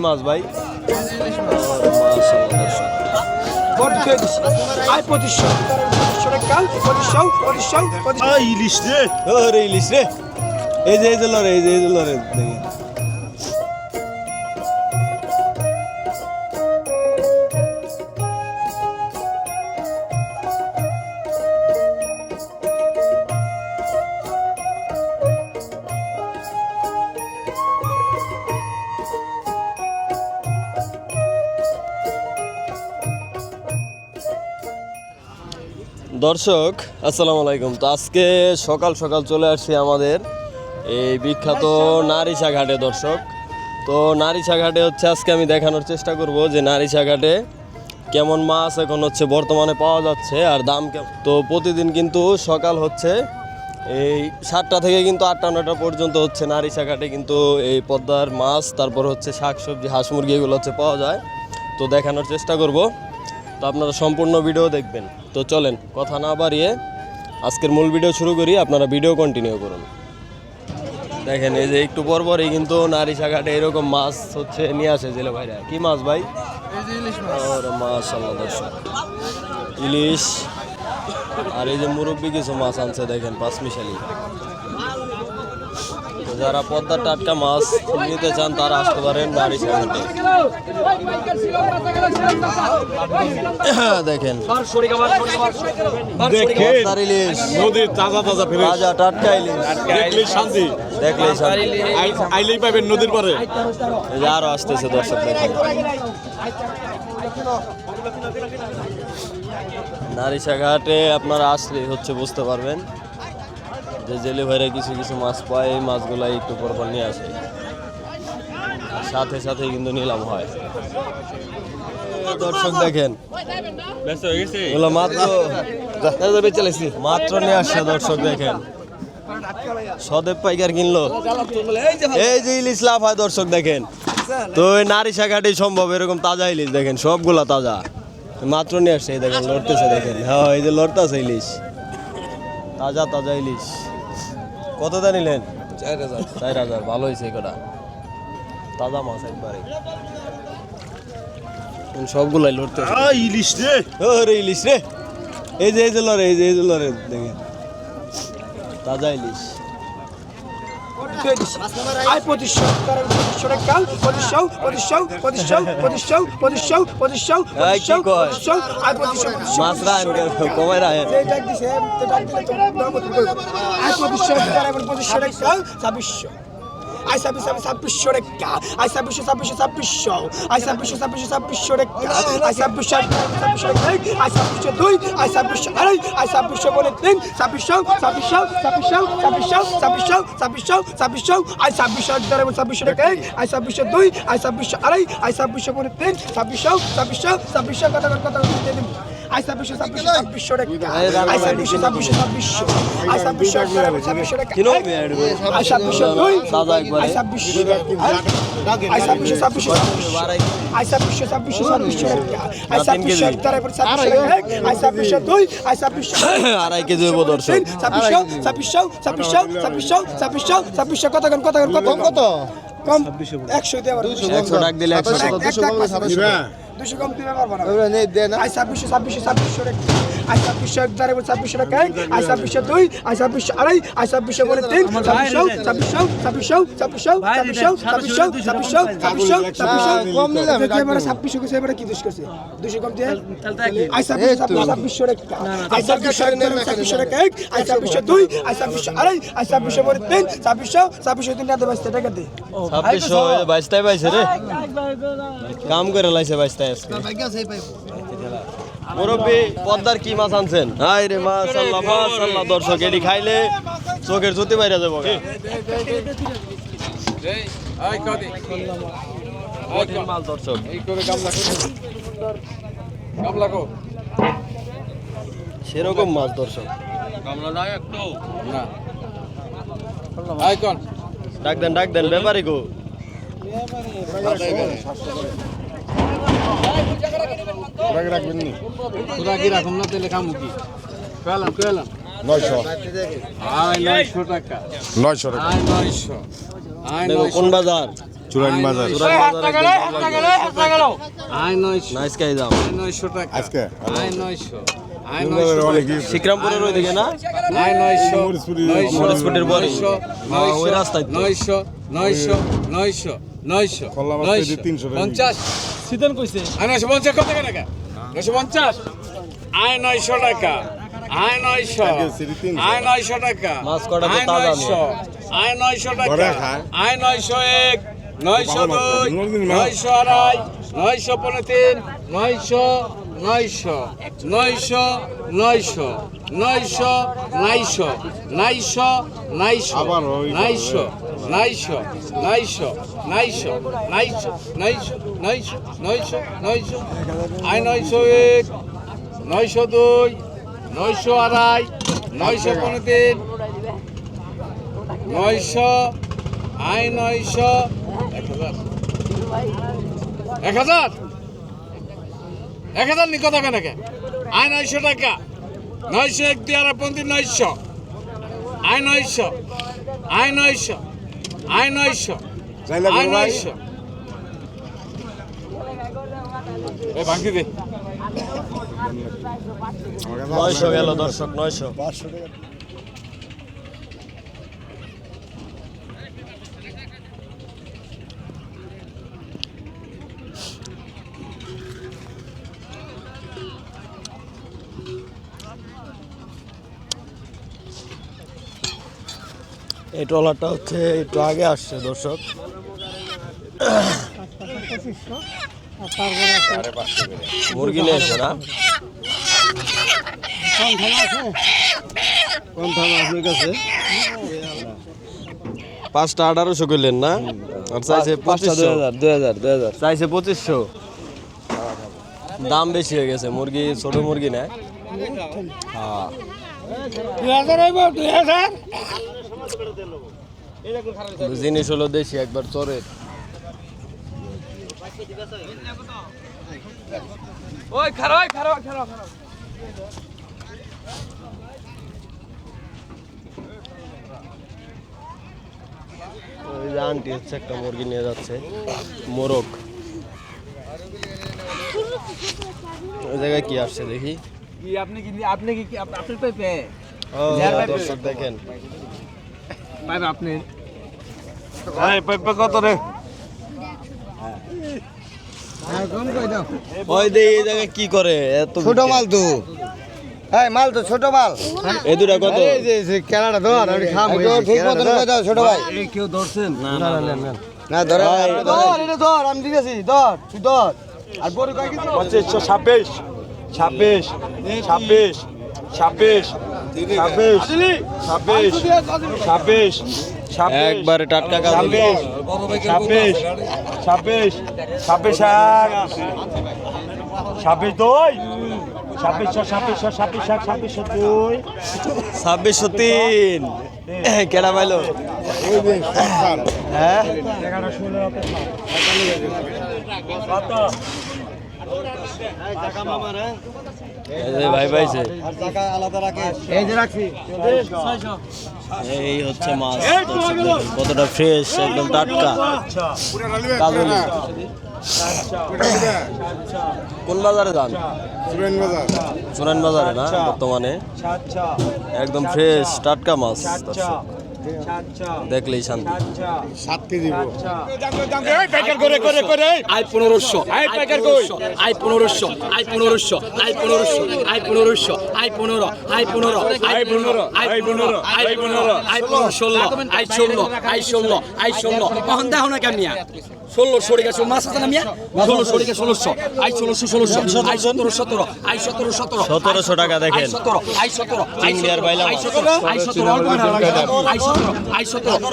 মাছ ভাই ইলিশ রে ইলিশ রে এই যে লড়ে এই যে লড়ে দর্শক আসসালামু আলাইকুম। তো আজকে সকাল সকাল চলে আসছি আমাদের এই বিখ্যাত নারিশা ঘাটে। দর্শক, তো নারিশা ঘাটে হচ্ছে আজকে আমি দেখানোর চেষ্টা করব যে নারিশা ঘাটে কেমন মাছ এখন হচ্ছে বর্তমানে পাওয়া যাচ্ছে আর দাম কেমন। তো প্রতিদিন কিন্তু সকাল হচ্ছে এই 7টা থেকে কিন্তু 8টা-9টা পর্যন্ত হচ্ছে নারিশা ঘাটে কিন্তু এই পদ্মার মাছ, তারপর হচ্ছে শাকসবজি, হাঁস মুরগি এগুলো হচ্ছে পাওয়া যায়। তো দেখানোর চেষ্টা করব, তো আপনারা সম্পূর্ণ ভিডিও দেখবেন। তো চলেন কথা না বাড়িয়ে আজকের মূল ভিডিও শুরু করি, আপনারা ভিডিও কন্টিনিউ করুন। দেখেন এই যে একটু পর পরই কিন্তু নারিশা ঘাটে এরকম মাছ হচ্ছে নিয়ে আসে জেলে ভাইরা। কি মাছ ভাই? মাশাআল্লাহ দর্শক, ইলিশ আর এই যে মুরব্বি কিছু মাছ আনছে দেখেন পাঁচমিশালি। তো যারা পদ্মার টাটকা মাছ নিতে চান তারা আসতে পারেন নারিশা ঘাটে। দেখেন নদীর তাজা তাজা ফ্রেশ তাজা টাটকা ইলিশ, দেখলেই শান্তি, দেখলেই শান্তি। আইলেই পাবেন নদীর পরে। এই যে আরো আসতেছে দর্শক, দেখেন নারিশা ঘাটে আপনারা আসলে হচ্ছে বুঝতে পারবেন যে জেলে ভাইরা কিছু কিছু মাছ পায়, এই মাছগুলাই একটু পরপর নিয়ে আসে, সাথে সাথে কিন্তু নিলাম হয়। দর্শক দেখেন এগুলো মাত্র নিয়ে আসছে। দর্শক দেখেন সদেব পাইকার কিনলো, এই যে ইলিশ লাভ হয়। দর্শক দেখেন, তো ওই নারিশা ঘাটেই সম্ভব এরকম তাজা ইলিশ, দেখেন সবগুলা তাজা মাত্র নিয়ে আসছে। এই দেখেন লড়তেছে, দেখেন হ্যাঁ এই যে লড়তেছে ইলিশ, তাজা তাজা ইলিশ। কত দা নিলেন? 4,000। ভালো হয়েছে কটা তাজা মাছ একবারে, সবগুলাই লড়তে ইলিশ রে ইলিশ রে এই যে লড়ে এই যে লড়ে দেখেন তাজা ইলিশ। মাছরা কমায় রাখেন। I sabi 2600 টাকা I sabi 2600 I sabi 2600 টাকা I sabi 2600 টাকা I sabi 2 I sabi 2 I sabi 3 2600 I sabi 2600 টাকা I sabi 2 I sabi 2 I sabi 3 2600 কত I sabi 2600 টাকা I sabi 2600 I sabi 2600 টাকা কিলো I sabi 2 তাজা একবারে I sabi আড়াই KG হবো দর্শক। কত কম 100 দেওয়ার 100 টাকা দিলে 100 টাকা 200 কম দিতে পারবো না। I sabi 2600 টাকা I sabi 2600 টাকা I sabi 2 I sabi 2 I sabi 3 কম নিলাম এবারে 2600 কইছে এবারে কি দোষ করছে 200 কম দিয়ে I sabi 2600 টাকা I sabi 2600 টাকা I sabi 2 I sabi 2 I sabi 3 2600 দিন দে টাকা দে 2600 বাইশটাই পাইছে রে, কাম করে লাইছে বাইশটাই আজকে। মুরব্বি পদ্মার কি মাছ আনছেন? হাই রে মাশাআল্লাহ মাশাআল্লাহ। দর্শক এডি খাইলে চোখের জ্যোতি বাইরে যাবো। মাল দর্শক সেরকম মাছ দর্শক। ডাক দেন ব্যাপারী গো। কোন বাজার? চুরাইন বাজার নাইস কাই দাম আজকে শিকরামপুরের ওই দিকে না মরিচপুরের পরে ওই রাস্তায় তো। সিজন কইছে আয় 950 কত টাকা নাকি 950 আয় 900 টাকা আয় 900 আয় 900 টাকা মাছ কটা তো আয় তাজা 900 আয় 900 টাকা ঘরে খায়। আয় 901 902 902 953 900 900 900 900 900 900 900 900 আবার ওই 900 900 900 900 900 900 900 900 900 আয় 901 902 902 953 900 আয় 900 1000 1000 নি কত টাকা নাকি আয় 900 টাকা 900 1 2 আর 15 900 আয় 900 আয় 900 আয় 900 আয় 900 এ ভাঙি দে 900 গেল দর্শক 900 এই ট্রলারটা হচ্ছে একটু আগে আসছে দর্শক মুরগি নিয়ে এসে না কোন থানা আপনার কাছে 5টা 1800 করলেন না আর চাইছে 2000 চাইছে 2500 দাম বেশি হয়ে গেছে মুরগি ছোট মুরগি না হ্যাঁ 2000 জিনিস হলো দেশি একবার চরের ওই খারাপ খারাপ খারাপ ওই যে আন্টি হচ্ছে একটা মুরগি নিয়ে যাচ্ছে মোরগ ওই জায়গায় কি আসছে দেখি আপনি কি আপনি পেপে ও দর্শক দেখেন পাইবে আপনি এই পেপে কত রে ওই দে এই জায়গায় কি করে এত ছোট মাল তো এই মাল তো ছোট মাল এই দুটা কত এই যে কেনাটা ধর আমি খাবো ঠিক মতন কই দাও ছোট ভাই কেউ ধরছেন না না ধর ধর এটা ধর আমি দিতেছি ধর তুই ধর আর বড় কয় কিছু 2526 26 26 26 26 একবারে টাটকা কাজ 26 26 26 এক 26 দুই 26 দুই 2603 কেডা পাইলো হ্যাঁ এই যে ভাই পাইছে টাকা আলাদা রাখে এই যে রাখছি এই হচ্ছে মাছ দর্শক দেখেন কতটা ফ্রেশ একদম টাটকা কাজলি কোন বাজারে যান চুরাইন বাজার চুরান বাজারে না বর্তমানে একদম ফ্রেশ টাটকা মাছ দর্শক দেখলেই শান্তি 7 কেজি প্যাকেট করে করে করে আই 1500 আই প্যাকেট কই I 1500 I 1500 I 1500 I 1500 I 15 I 15 I 15 I 15 I 15 I 16 I 16 I 16 I 16 কখন দেখো না কেমিয়া 16 সরে গেছে মাছ আছে না মিয়া 16 সরে গেছে 16 আই 16 আই 17 আই 17 1700 টাকা দেখেন 17 আই 17 চিংড়ি আর বাইলা আই 17 আই 17 আই 17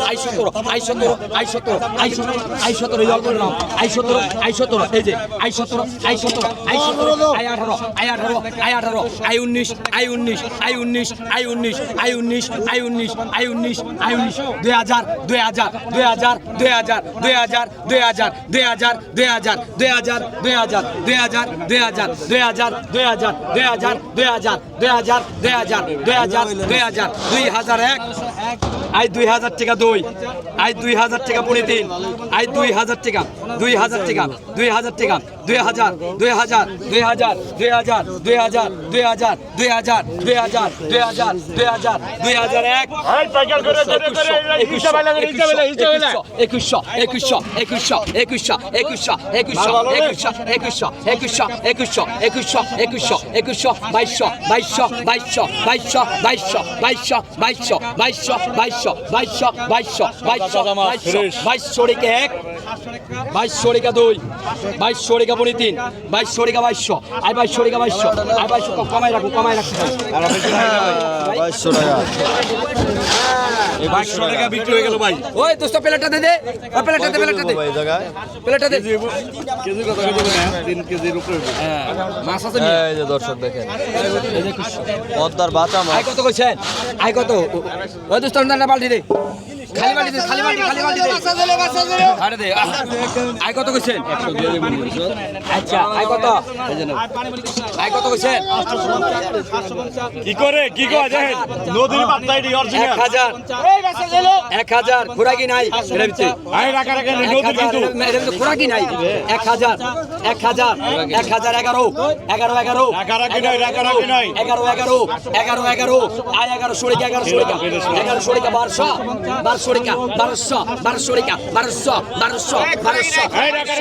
আই 17 আই 17 আই 17 আই 17 আই 17 আই 17 এই অল্প নাও আই 17 আই 17 এই যে আই 17 আই 17 আই 17 I 18 I 18 I 18 I 19 I 19 I 19 I 19 I 19 I 19 I 19 I 19 2000 2000 2000 2000 2000 2000 2000 2000 2000 2000 2000 2000 2000 2000 2000 2000 2000 2000 2000 2000 2000 2001 I 2000 টাকা 2 আই 2000 টাকা পড়ে 3 আই 2000 টাকা 2000 টাকা 2000 টাকা 2000 2000 2000 2000 2000 2000 2000 2000 2000 2000 2001 আই পাইকার করে করে করে ইচ্ছা বেলা ইচ্ছা বেলা 2100 2100 2100 2100 2100 2100 2100 2100 2100 2100 2100 2100 কমাই রাখো 2200 টাকা। 2200 টাকা বিক্রি হয়ে গেল ভাই ওই দোস্ত প্লেটটা দে ওই প্লেটটা দে ভাই জায়গায় প্লেটটা দে কেজি কত কেজি না 3 কেজির উপরে মাছ আছে এই যে দর্শক দেখেন পদ্মার বাঁচা মাছ। আই কত কইছেন আই কত ওই দোস্ত না বালতি দে খালি বালতি দে খালি বালতি দে আরে দে আই কত কইছেন আচ্ছা আই কত কইছেন কি করে কি কয় দেখেন নদীর পাত্তাই দি অরিজিনাল 1000 খোরাকি নাই এর ভিতরে আই রাখা রাখা নদী কিন্তু এর ভিতরে খোরাকি নাই 1000 11 রাখা রাখি নাই 11 আই 11 সরিকা 11 সরিকা 1200 টাকা 1200 টাকা 1200 টাকা 1200 এই রাখা